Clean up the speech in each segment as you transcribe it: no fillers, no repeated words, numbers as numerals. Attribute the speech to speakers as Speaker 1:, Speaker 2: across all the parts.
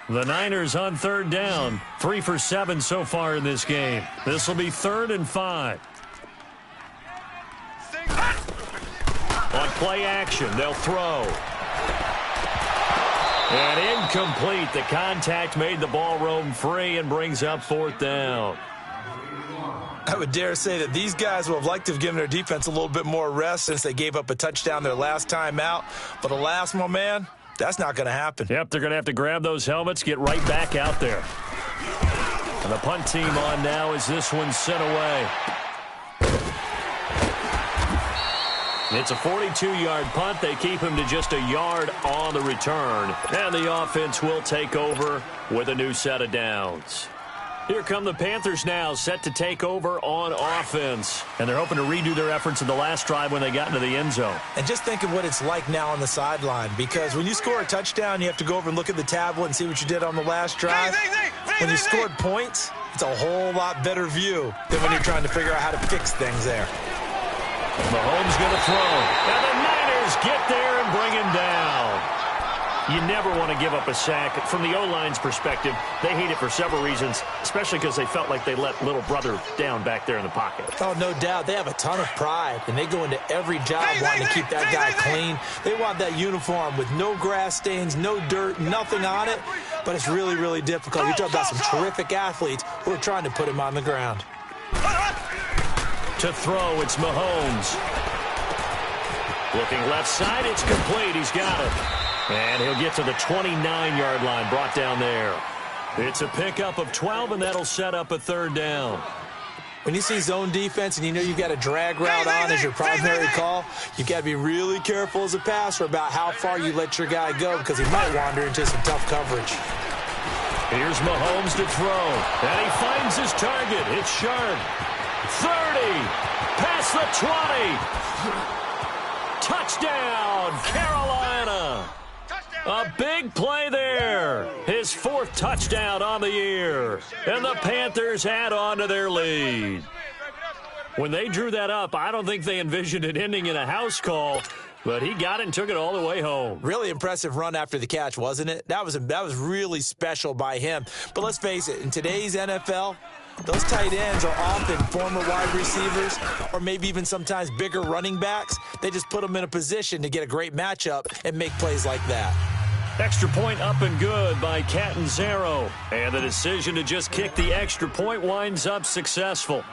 Speaker 1: The Niners on third down. 3 for 7 so far in this game. This will be 3rd and 5. On play action, they'll throw. And incomplete. The contact made the ball roam free and brings up 4th down.
Speaker 2: I would dare say that these guys will have liked to have given their defense a little bit more rest since they gave up a touchdown their last time out. But alas, my man, that's not going to happen.
Speaker 1: Yep, they're going to have to grab those helmets, get right back out there. And the punt team on now as this one's sent away. It's a 42-yard punt. They keep him to just a yard on the return. And the offense will take over with a new set of downs. Here come the Panthers now, set to take over on offense. And they're hoping to redo their efforts in the last drive when they got into the end zone.
Speaker 2: And just think of what it's like now on the sideline, because when you score a touchdown, you have to go over and look at the tablet and see what you did on the last drive. When you scored points, it's a whole lot better view than when you're trying to figure out how to fix things there.
Speaker 1: Mahomes going to throw. And the Niners get there and bring him down. You never want to give up a sack. From the O-line's perspective, they hate it for several reasons, especially because they felt like they let little brother down back there in the pocket.
Speaker 2: Oh, no doubt. They have a ton of pride, and they go into every job wanting to keep that guy clean. They want that uniform with no grass stains, no dirt, nothing on it, but it's really, really difficult. You're talking about some terrific athletes who are trying to put him on the ground.
Speaker 1: To throw, it's Mahomes. Looking left side, it's complete. He's got it. And he'll get to the 29-yard line, brought down there. It's a pickup of 12, and that'll set up a 3rd down.
Speaker 2: When you see zone defense and you know you've got a drag route on as your primary call, you've got to be really careful as a passer about how far you let your guy go, because he might wander into some tough coverage.
Speaker 1: Here's Mahomes to throw, and he finds his target. It's sharp. 30, past the 20. Touchdown, Carolina. A big play there. His 4th touchdown on the year. And the Panthers add on to their lead. When they drew that up, I don't think they envisioned it ending in a house call, but he got it and took it all the way home.
Speaker 2: Really impressive run after the catch, wasn't it? That was really special by him. But let's face it, in today's NFL, those tight ends are often former wide receivers or maybe even sometimes bigger running backs. They just put them in a position to get a great matchup and make plays like that.
Speaker 1: Extra point up and good by Catanzaro. And the decision to just kick the extra point winds up successful.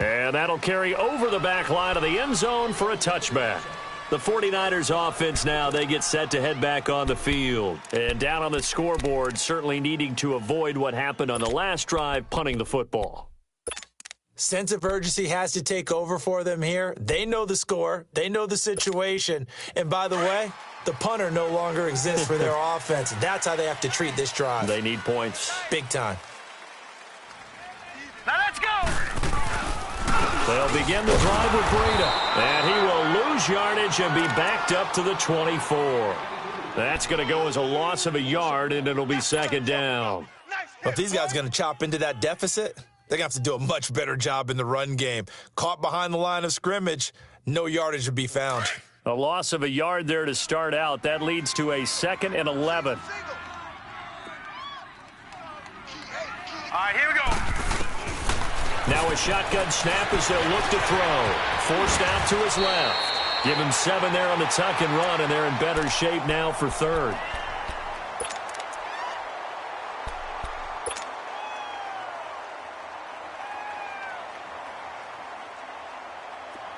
Speaker 1: And that'll carry over the back line of the end zone for a touchback. The 49ers offense now, they get set to head back on the field. And down on the scoreboard, certainly needing to avoid what happened on the last drive, punting the football.
Speaker 2: Sense of urgency has to take over for them here. They know the score. They know the situation. And by the way, the punter no longer exists for their offense. That's how they have to treat this drive.
Speaker 1: They need points.
Speaker 2: Big time.
Speaker 3: Now let's go!
Speaker 1: They'll begin the drive with Breida. And he will lose yardage and be backed up to the 24. That's going to go as a loss of a yard, and it'll be 2nd down.
Speaker 2: Well, if these guys are going to chop into that deficit, they're going to have to do a much better job in the run game. Caught behind the line of scrimmage, no yardage to be found.
Speaker 1: A loss of a yard there to start out. That leads to a 2nd and 11.
Speaker 3: All right, here we go.
Speaker 1: Now a shotgun snap as they'll look to throw. Forced out to his left. Give him 7 there on the tuck and run, and they're in better shape now for 3rd.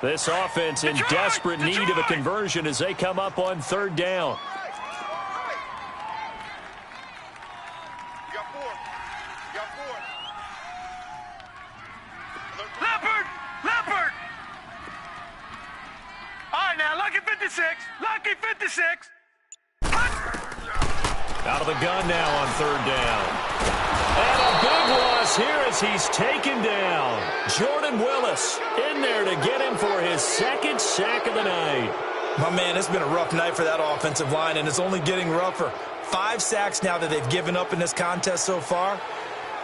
Speaker 1: This offense in desperate need of a conversion as they come up on 3rd down.
Speaker 3: Leopard! All right, now, Lucky 56. Lucky 56.
Speaker 1: Out of the gun now on 3rd down. And a big loss here as he's taken down. Jordan Willis in there to get him for his 2nd sack of the night.
Speaker 2: My man, it's been a rough night for that offensive line, and it's only getting rougher. 5 sacks now that they've given up in this contest so far.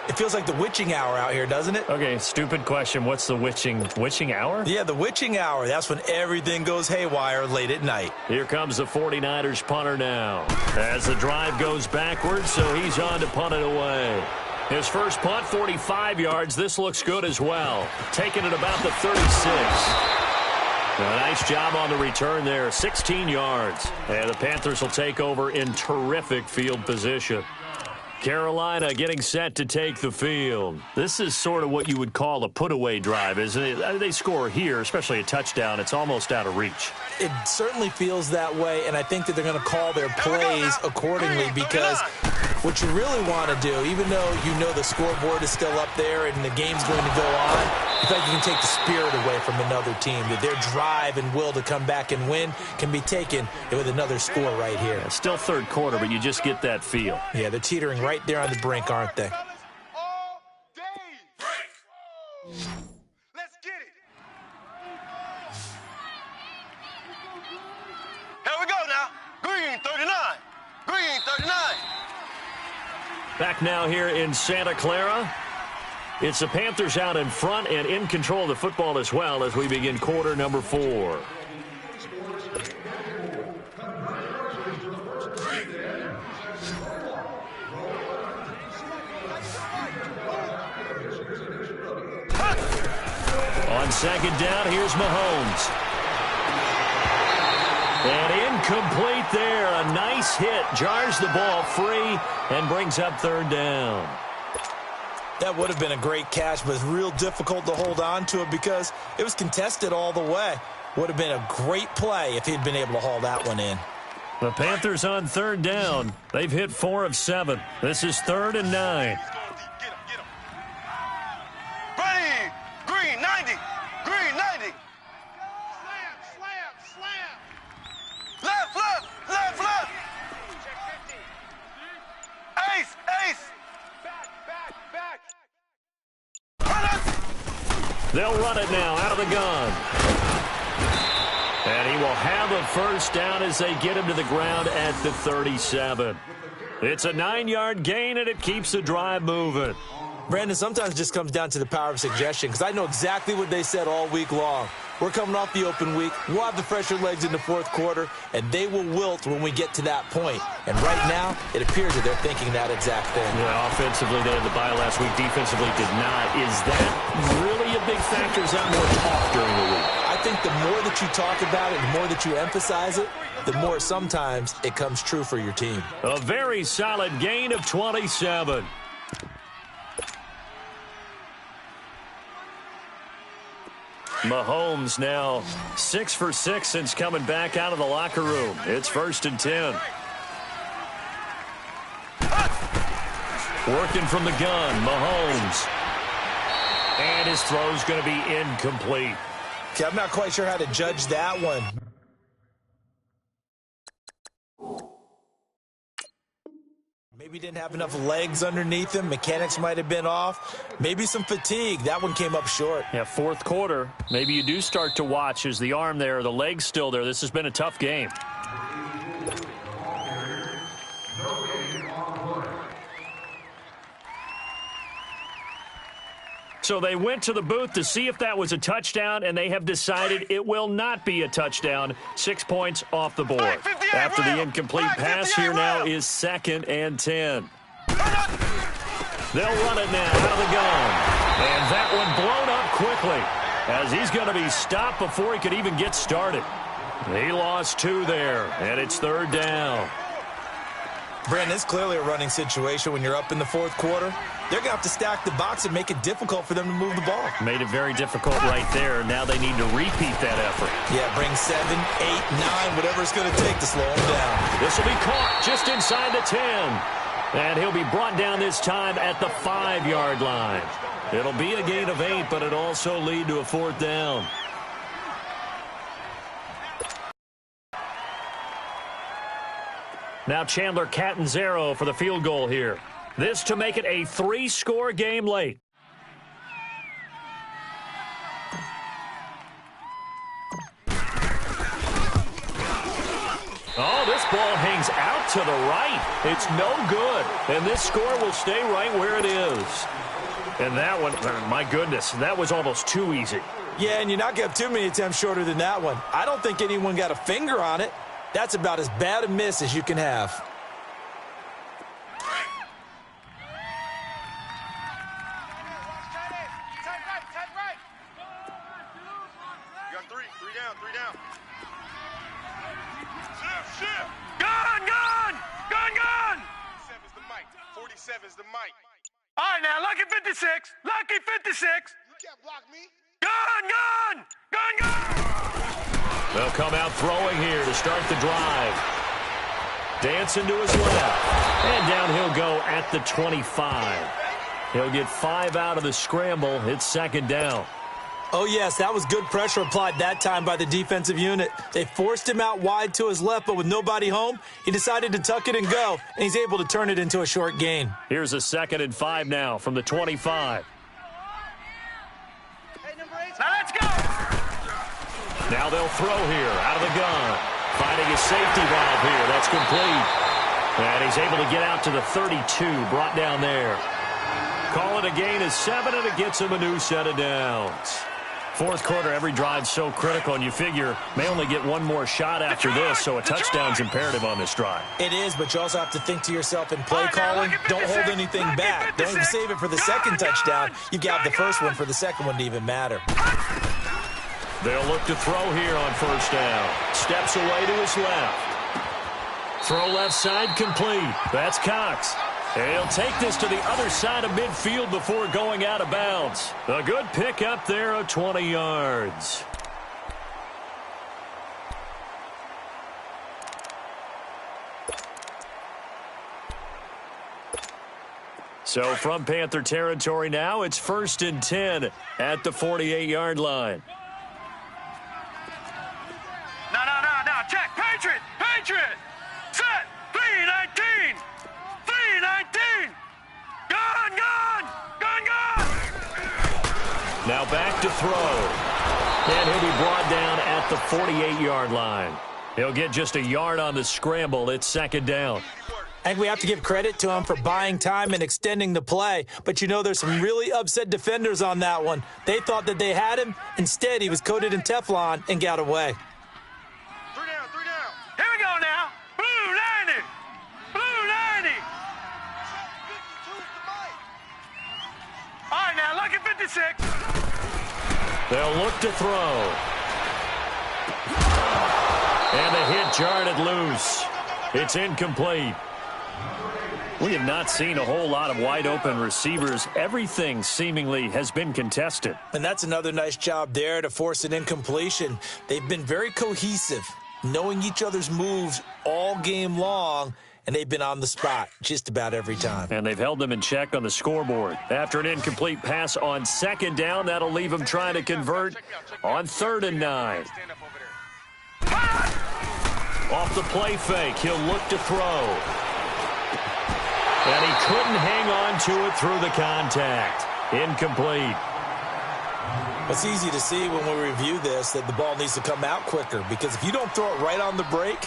Speaker 2: It feels like the witching hour out here, doesn't it?
Speaker 1: Okay, stupid question. What's the witching hour?
Speaker 2: Yeah, the witching hour. That's when everything goes haywire late at night.
Speaker 1: Here comes the 49ers punter now. As the drive goes backwards, so he's on to punt it away. His first punt, 45 yards. This looks good as well. Taking it about the 36. A nice job on the return there, 16 yards. And the Panthers will take over in terrific field position. Carolina getting set to take the field. This is sort of what you would call a put-away drive, isn't it? They score here, especially a touchdown. It's almost out of reach.
Speaker 2: It certainly feels that way, and I think that they're going to call their plays accordingly because what you really want to do, even though you know the scoreboard is still up there and the game's going to go on, you feel like you can take the spirit away from another team, that their drive and will to come back and win can be taken with another score right here.
Speaker 1: Yeah, still third quarter, but you just get that feel.
Speaker 2: Yeah, they're teetering right there on the brink, aren't they?
Speaker 3: Let's get it. Here we go now. Green 39. Green 39.
Speaker 1: Back now here in Santa Clara. It's the Panthers out in front and in control of the football as well as we begin quarter number 4. On second down, here's Mahomes. And incomplete there. A nice hit. Jars the ball free and brings up third down.
Speaker 2: That would have been a great catch, but it's real difficult to hold on to it because it was contested all the way. Would have been a great play if he'd been able to haul that one in.
Speaker 1: The Panthers on third down. They've hit 4 of 7. This is 3rd and 9.
Speaker 3: Ready. Green 90. Green 90. Slam. Left. Ace. Back.
Speaker 1: They'll run it now out of the gun. And he will have a first down as they get him to the ground at the 37. It's a 9-yard gain, and it keeps the drive moving.
Speaker 2: Brandon, sometimes it just comes down to the power of suggestion because I know exactly what they said all week long. We're coming off the open week. We'll have the fresher legs in the fourth quarter, and they will wilt when we get to that point. And right now, it appears that they're thinking that exact thing.
Speaker 1: Yeah, offensively, they had the bye last week. Defensively, did not. Is that really a big factor? Is that more talk during the week?
Speaker 2: I think the more that you talk about it, the more that you emphasize it, the more sometimes it comes true for your team.
Speaker 1: A very solid gain of 27. Mahomes now 6 for 6 since coming back out of the locker room. It's 1st and 10. Working from the gun, Mahomes. And his throw's going to be incomplete.
Speaker 2: Okay, I'm not quite sure how to judge that one. Maybe didn't have enough legs underneath him. Mechanics might have been off. Maybe some fatigue. That one came up short.
Speaker 1: Yeah, fourth quarter. Maybe you do start to watch. Is the arm there, the leg's still there? This has been a tough game. So they went to the booth to see if that was a touchdown, and they have decided it will not be a touchdown. 6 points off the board. After the incomplete pass, here now is 2nd and 10. They'll run it now out of the gun. And that one blown up quickly as he's going to be stopped before he could even get started. He lost 2 there, and it's 3rd down.
Speaker 2: Brandon, it's clearly a running situation when you're up in the fourth quarter. They're going to have to stack the box and make it difficult for them to move the ball.
Speaker 1: Made it very difficult right there. Now they need to repeat that effort.
Speaker 2: Yeah, bring 7, 8, 9, whatever it's going to take to slow him down.
Speaker 1: This will be caught just inside the 10. And he'll be brought down this time at the 5-yard line. It'll be a gain of 8, but it'll also lead to a 4th down. Now Chandler Catanzaro for the field goal here. This to make it a 3-score game late. Oh, this ball hangs out to the right. It's no good. And this score will stay right where it is. And that one, my goodness, that was almost too easy.
Speaker 2: Yeah, and you're not going to have too many attempts shorter than that one. I don't think anyone got a finger on it. That's about as bad a miss as you can have.
Speaker 3: You got three down. Shift. Gun! 47's the mic. 47's the mic. All right, now, lucky 56. Lucky 56. You can't block me. Gun!
Speaker 1: They'll come out throwing here to start the drive. Dancing to his left. And down he'll go at the 25. He'll get 5 out of the scramble. It's second down.
Speaker 2: Oh, yes, that was good pressure applied that time by the defensive unit. They forced him out wide to his left, but with nobody home, he decided to tuck it and go, and he's able to turn it into a short gain.
Speaker 1: Here's a 2nd and 5 now from the 25.
Speaker 3: Now let's go.
Speaker 1: Now they'll throw here out of the gun. Finding his safety valve here. That's complete. And he's able to get out to the 32, brought down there. Call it a gain of 7, and it gets him a new set of downs. Fourth quarter, every drive's so critical, and you figure may only get one more shot after this, so a touchdown's imperative on this drive.
Speaker 2: It is, but you also have to think to yourself in play calling, don't hold anything back. Don't save it for the second touchdown. You got the first one for the second one to even matter.
Speaker 1: They'll look to throw here on first down. Steps away to his left. Throw left side complete. That's Cox. And he'll take this to the other side of midfield before going out of bounds. A good pick up there of 20 yards. So from Panther territory now, it's 1st and 10 at the 48-yard line.
Speaker 3: No. Check. Patriot. Set. 319. 319. Gun.
Speaker 1: Now back to throw. And he'll be brought down at the 48-yard line. He'll get just a yard on the scramble. It's second down.
Speaker 2: I think we have to give credit to him for buying time and extending the play. But you know there's some really upset defenders on that one. They thought that they had him. Instead, he was coated in Teflon and got away.
Speaker 3: 3 down. Here we go now. Blue 90. All right, now, lucky 56.
Speaker 1: They'll look to throw. And the hit jarred it loose. It's incomplete. We have not seen a whole lot of wide-open receivers. Everything seemingly has been contested.
Speaker 2: And that's another nice job there to force an incompletion. They've been very cohesive, knowing each other's moves all game long, and they've been on the spot just about every time.
Speaker 1: And they've held them in check on the scoreboard. After an incomplete pass on second down, that'll leave them trying to convert on 3rd and 9. Off the play fake, he'll look to throw. And he couldn't hang on to it through the contact. Incomplete.
Speaker 2: It's easy to see when we review this that the ball needs to come out quicker, because if you don't throw it right on the break,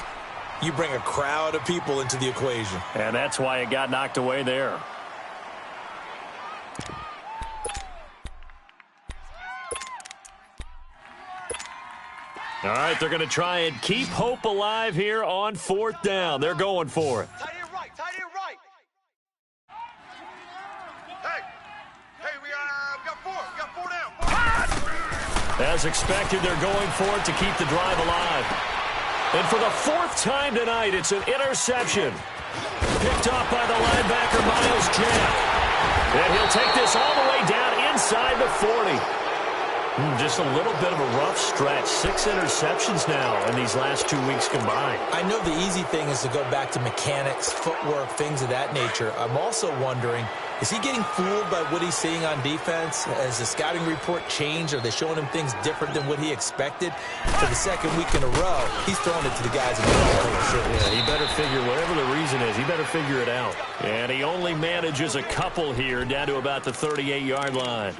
Speaker 2: you bring a crowd of people into the equation.
Speaker 1: And that's why it got knocked away there. All right, they're going to try and keep hope alive here on 4th down. They're going for it.
Speaker 3: Tight end right. Hey, we got 4 down.
Speaker 1: As expected, they're going for it to keep the drive alive. And for the 4th time tonight, it's an interception. Picked off by the linebacker, Miles Jack. And he'll take this all the way down inside the 40. Just a little bit of a rough stretch. 6 interceptions now in these last 2 weeks combined.
Speaker 2: I know the easy thing is to go back to mechanics, footwork, things of that nature. I'm also wondering, is he getting fooled by what he's seeing on defense? Has the scouting report changed? Are they showing him things different than what he expected? For the 2nd week in a row, he's throwing it to the guys in the middle.
Speaker 1: Yeah, he better figure, whatever the reason is, he better figure it out. And he only manages a couple here down to about the 38-yard line.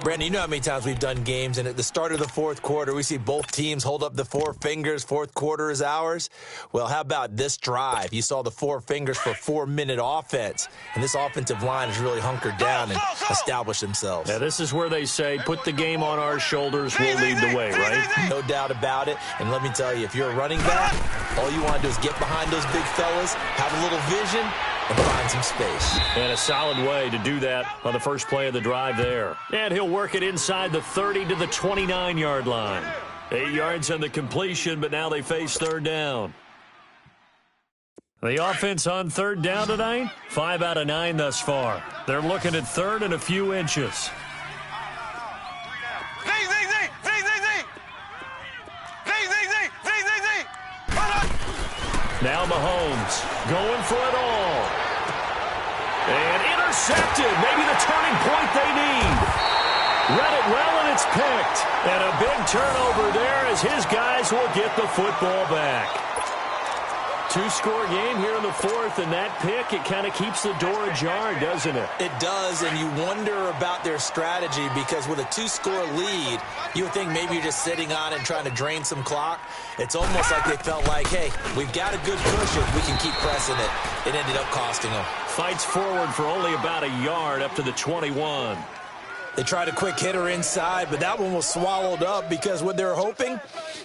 Speaker 2: Brandon, you know how many times we've done games, and at the start of the fourth quarter, we see both teams hold up the four fingers, fourth quarter is ours. Well, how about this drive? You saw the four fingers for 4-minute offense, and this offensive line has really hunkered down and established themselves.
Speaker 1: Yeah, this is where they say, put the game on our shoulders, we'll lead the way, right?
Speaker 2: No doubt about it, and let me tell you, if you're a running back, all you want to do is get behind those big fellas, have a little vision, and find some space.
Speaker 1: And a solid way to do that on the first play of the drive there. And he'll work it inside the 30 to the 29-yard line. 8 yards on the completion, but now they face third down. The offense on third down tonight, 5 out of 9 thus far. They're looking at third and a few inches. Now Mahomes going for it all. And intercepted. Maybe the turning point they need. Read it well, and it's picked. And a big turnover there as his guys will get the football back. Two-score game here in the fourth, and that pick, it kind of keeps the door ajar, doesn't it?
Speaker 2: It does, and you wonder about their strategy because with a two-score lead, you would think maybe you're just sitting on it and trying to drain some clock. It's almost like they felt like, hey, we've got a good cushion. We can keep pressing it. It ended up costing them.
Speaker 1: Fights forward for only about a yard up to the 21.
Speaker 2: They tried a quick hitter inside, but that one was swallowed up because what they're hoping,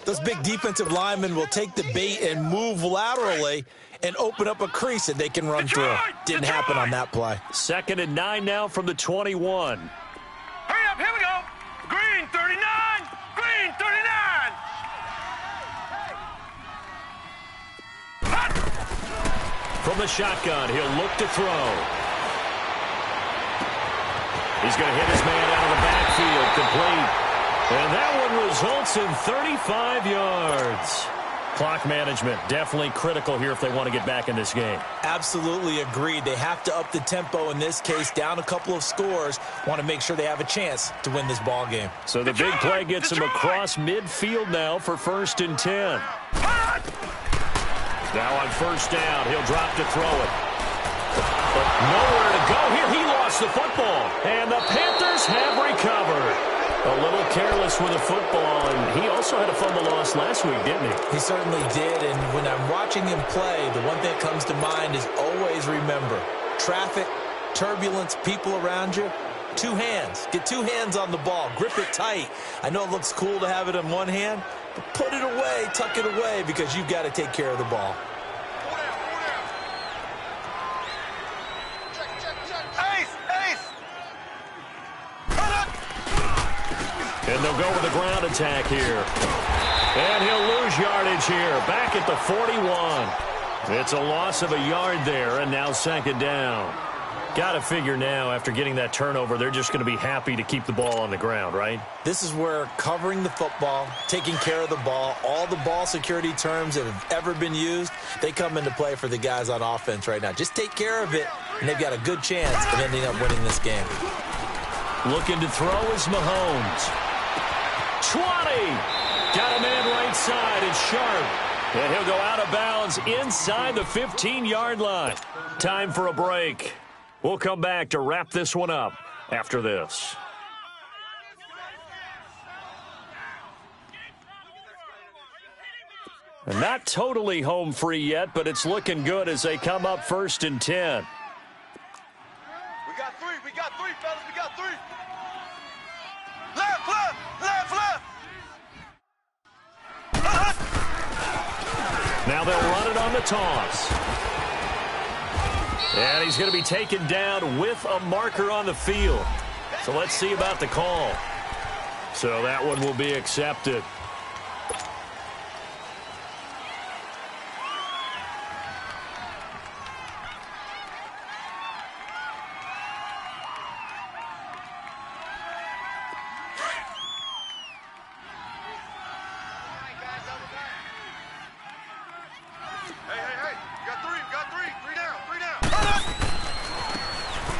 Speaker 2: those big defensive linemen will take the bait and move laterally and open up a crease that they can run through. Didn't happen on that play.
Speaker 1: 2nd and 9 now from the 21.
Speaker 3: Hurry up, here we go. Green 39, green 39.
Speaker 1: From the shotgun, he'll look to throw. He's going to hit his man out of the backfield, complete. And that one results in 35 yards. Clock management, definitely critical here if they want to get back in this game.
Speaker 2: Absolutely agreed. They have to up the tempo in this case, down a couple of scores. Want to make sure they have a chance to win this ball game.
Speaker 1: So the big play gets him across midfield now for 1st and 10. Now on first down, he'll drop to throw it. But nowhere to go here. He lost the football. And the Panthers have recovered. A little careless with the football, and he also had a fumble loss last week, didn't he?
Speaker 2: He certainly did, and when I'm watching him play, the one thing that comes to mind is always remember, traffic, turbulence, people around you, 2 hands. Get 2 hands on the ball. Grip it tight. I know it looks cool to have it in one hand, but put it away, tuck it away, because you've got to take care of the ball.
Speaker 1: And they'll go with a ground attack here. And he'll lose yardage here. Back at the 41. It's a loss of a yard there, and now 2nd down. Got to figure now, after getting that turnover, they're just going to be happy to keep the ball on the ground, right?
Speaker 2: This is where covering the football, taking care of the ball, all the ball security terms that have ever been used, they come into play for the guys on offense right now. Just take care of it, and they've got a good chance of ending up winning this game.
Speaker 1: Looking to throw is Mahomes. 20. Got a man right side. It's Sharp. And he'll go out of bounds inside the 15-yard line. Time for a break. We'll come back to wrap this one up after this. And not totally home free yet, but it's looking good as they come up 1st and 10.
Speaker 3: We got 3, fellas, we got 3. Left, left, left, left.
Speaker 1: Now they'll run it on the toss. And he's going to be taken down with a marker on the field. So let's see about the call. So that one will be accepted.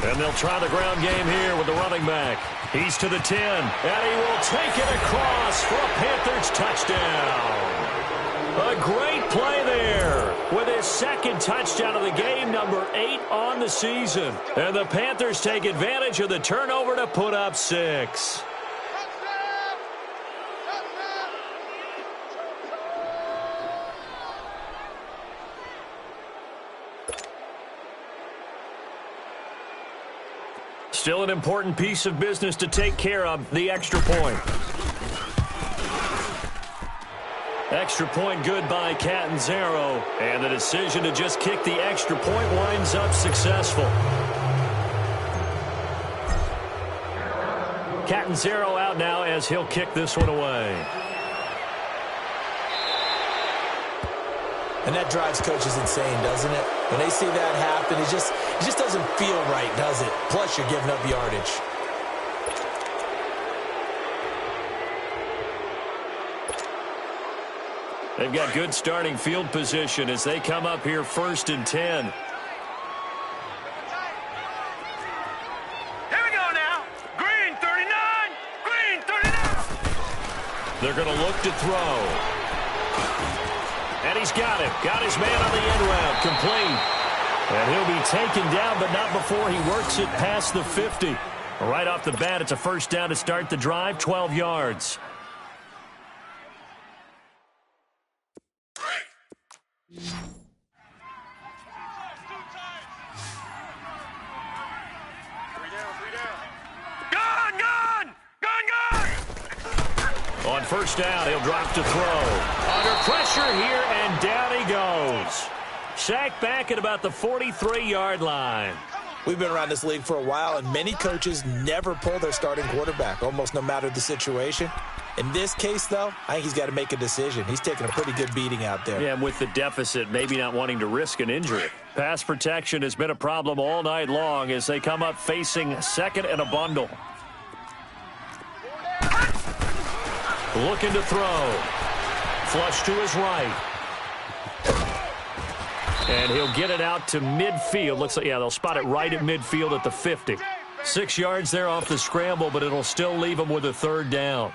Speaker 1: And they'll try the ground game here with the running back. He's to the 10, and he will take it across for a Panthers touchdown. A great play there with his 2nd touchdown of the game, number 8 on the season. And the Panthers take advantage of the turnover to put up 6. Still an important piece of business to take care of, the extra point. Extra point good by Catanzaro, and the decision to just kick the extra point winds up successful. Catanzaro out now as he'll kick this one away.
Speaker 2: And that drives coaches insane, doesn't it? When they see that happen, it just doesn't feel right, does it? Plus, you're giving up yardage.
Speaker 1: They've got good starting field position as they come up here 1st and 10.
Speaker 3: Here we go now. Green 39. Green 39.
Speaker 1: They're going to look to throw. And he's got him. Got his man on the end route. Complete. And he'll be taken down, but not before he works it past the 50. Right off the bat, it's a first down to start the drive, 12 yards. On first down, he'll drop to throw. Under pressure here, and down he goes. Sacked back at about the 43-yard line.
Speaker 2: We've been around this league for a while, and many coaches never pull their starting quarterback, almost no matter the situation. In this case, though, I think he's got to make a decision. He's taking a pretty good beating out there.
Speaker 1: Yeah, and with the deficit, maybe not wanting to risk an injury. Pass protection has been a problem all night long as they come up facing second and a bundle. Looking to throw. Flush to his right. And he'll get it out to midfield. Looks like, yeah, they'll spot it right at midfield at the 50. 6 yards there off the scramble, but it'll still leave him with a third down.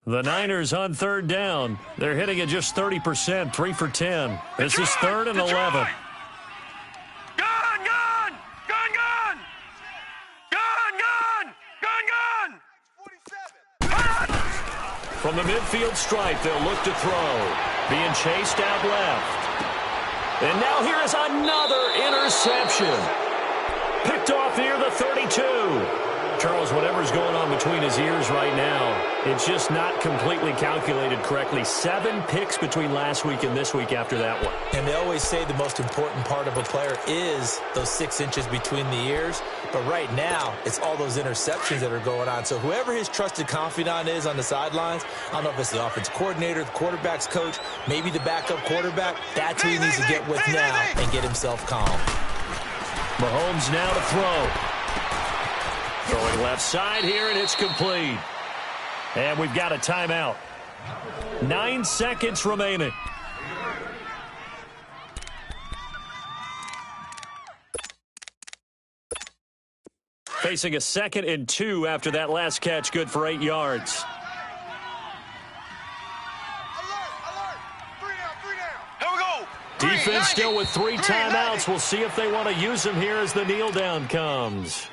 Speaker 1: The Niners on third down. They're hitting at just 30%, 3 for 10. This is 3rd and 11. From the midfield stripe, they'll look to throw. Being chased out left. And now here is another interception. Picked off near the 32. Charles, whatever's going on between his ears right now, it's just not completely calculated correctly. 7 picks between last week and this week after that one.
Speaker 2: And they always say the most important part of a player is those 6 inches between the ears. But right now, it's all those interceptions that are going on. So whoever his trusted confidant is on the sidelines, I don't know if it's the offense coordinator, the quarterback's coach, maybe the backup quarterback, that's who he needs to get with now and get himself calm.
Speaker 1: Mahomes now to throw. Throwing left side here, and it's complete. And we've got a timeout. 9 seconds remaining. Facing a 2nd and 2 after that last catch, good for 8 yards. Defense still with 3 timeouts. We'll see if they want to use them here as the kneel down comes.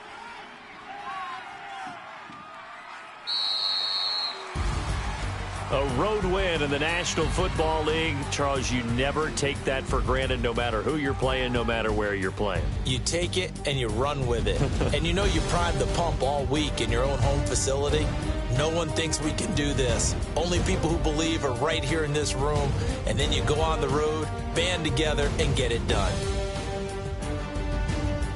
Speaker 1: A road win in the National Football League. Charles, you never take that for granted no matter who you're playing, no matter where you're playing.
Speaker 2: You take it and you run with it. And you know you primed the pump all week in your own home facility. No one thinks we can do this. Only people who believe are right here in this room. And then you go on the road, band together, and get it done.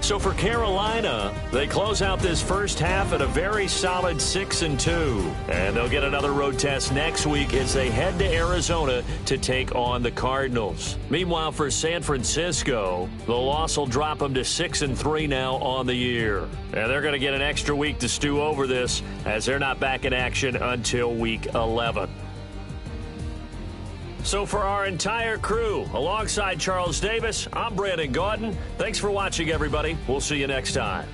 Speaker 1: So for Carolina, they close out this first half at a very solid 6-2. And they'll get another road test next week as they head to Arizona to take on the Cardinals. Meanwhile, for San Francisco, the loss will drop them to 6-3 now on the year. And they're going to get an extra week to stew over this as they're not back in action until week 11. So for our entire crew, alongside Charles Davis, I'm Brandon Gaudin. Thanks for watching, everybody. We'll see you next time.